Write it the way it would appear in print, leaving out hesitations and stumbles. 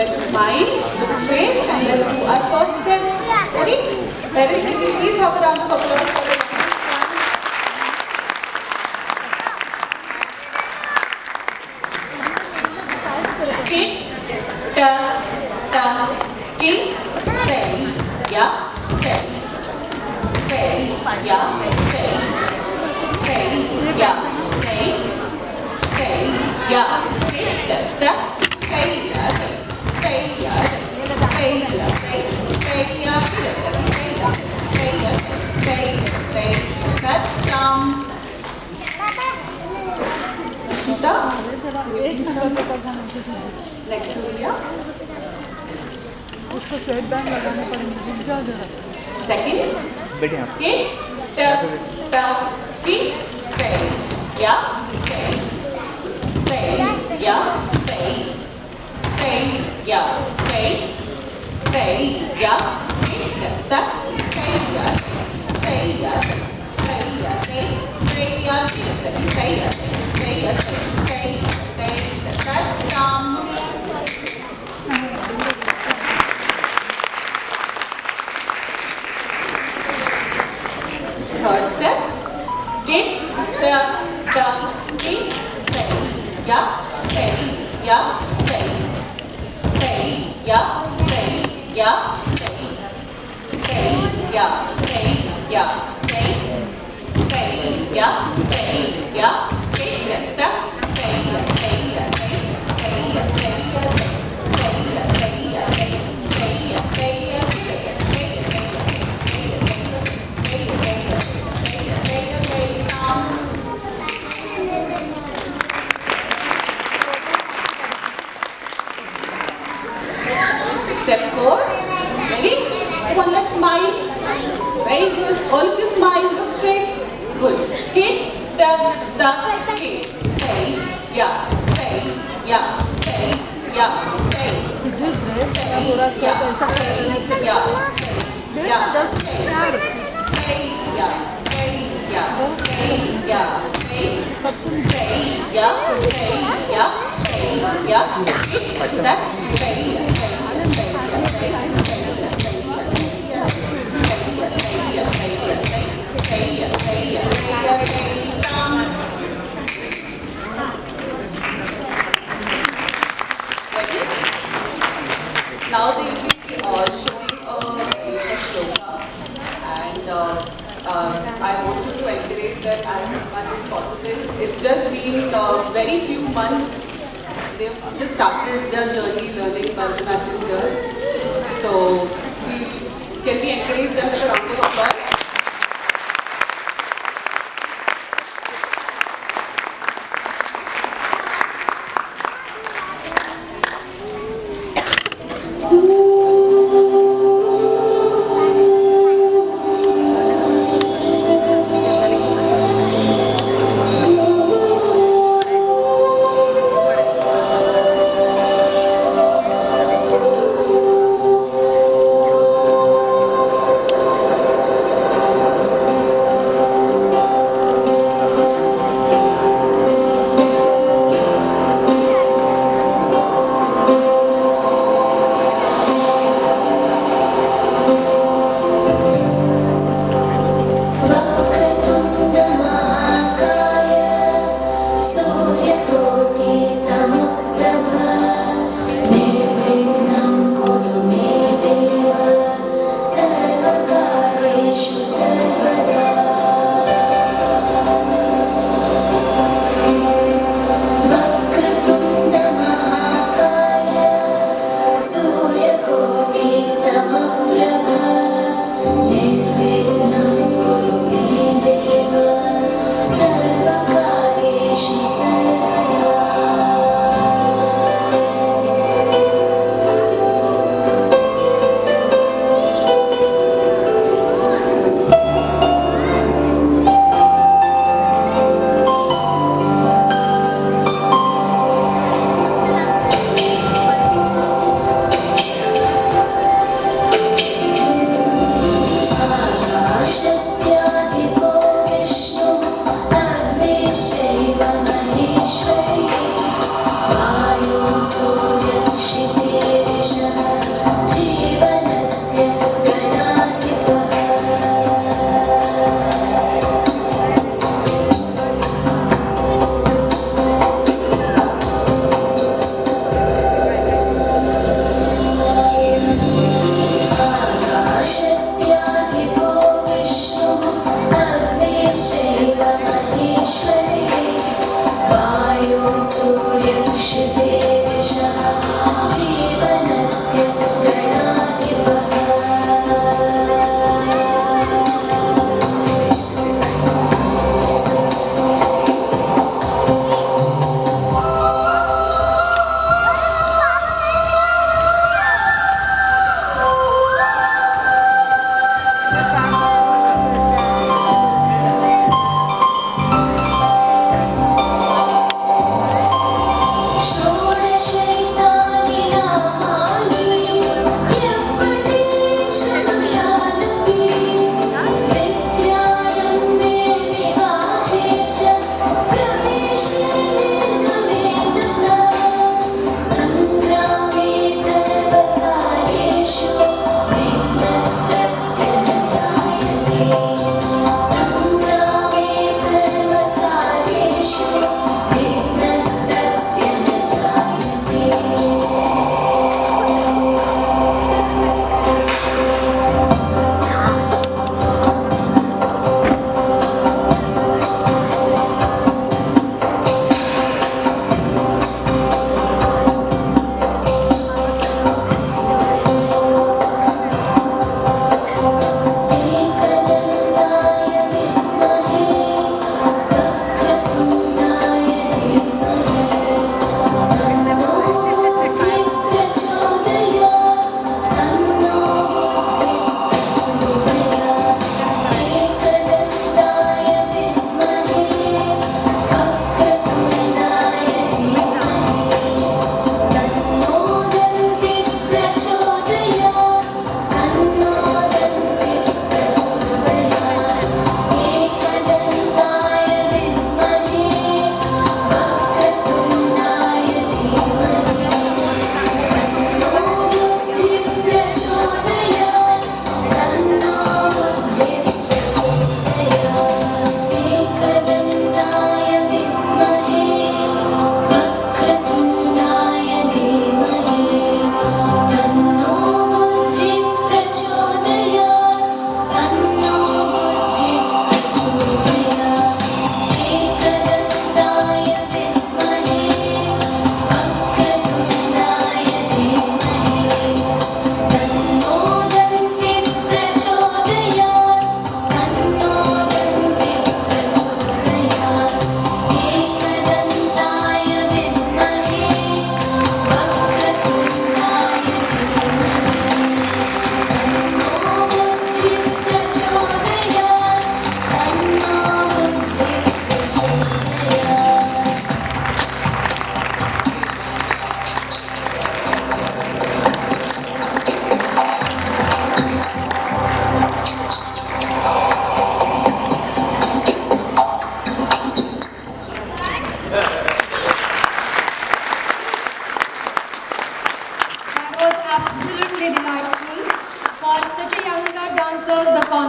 let's smile, look straight, and let's do our first step. Ready? Parents, can you please have a round of applause for the Kit, ta, ta, king, belly, yeah, belly, belly, yeah, belly, belly, yeah, belly, belly, yeah, kit, ta, belly, yeah, belly, yeah, belly, yeah, belly, yeah, belly, yeah, down. Ishita, next to Ria. उसको sweat band लगाने पड़ेंगे gym क्या जरा Second, बैठे आप kick, ta, kick, belly, yeah, belly, belly, yeah, belly, belly, yeah, belly, belly, yeah, kick, ta, belly, yeah, belly, yeah, belly, yeah, belly, yeah, kick, belly, yeah, belly, yeah, belly, belly, ta, down. Third step, kick, step, down, kick, belly, yeah, belly, yeah, belly, belly, yeah, belly, yeah, belly, belly, yeah, belly, yeah, belly, belly, yeah, belly, yeah, kick, step, belly, belly, yeah, belly, belly, yeah, belly, yeah, belly, yeah, belly, yeah, belly, yeah, belly, yeah, Step 4. Ready? Come on, let's smile. Very good. All of you smile. Look straight. Good. Kick, the, kick. Belly, yeah. Belly, yeah. Belly, yeah. Belly, पूरा yeah. ऐसा Belly, yeah. Belly, yeah. Belly, yeah. Belly, yeah. Belly, yeah. Belly, yeah. Belly, yeah. Belly, yeah. Kick, that. Belly, yeah. Now they will be showing a sloka, and I want you to encourage that as much as possible. It's just been very few months. They've just started their journey learning Bharatanatyam here. So can we encourage them with a round of applause? absolutely delightful. For such a younger dancers, the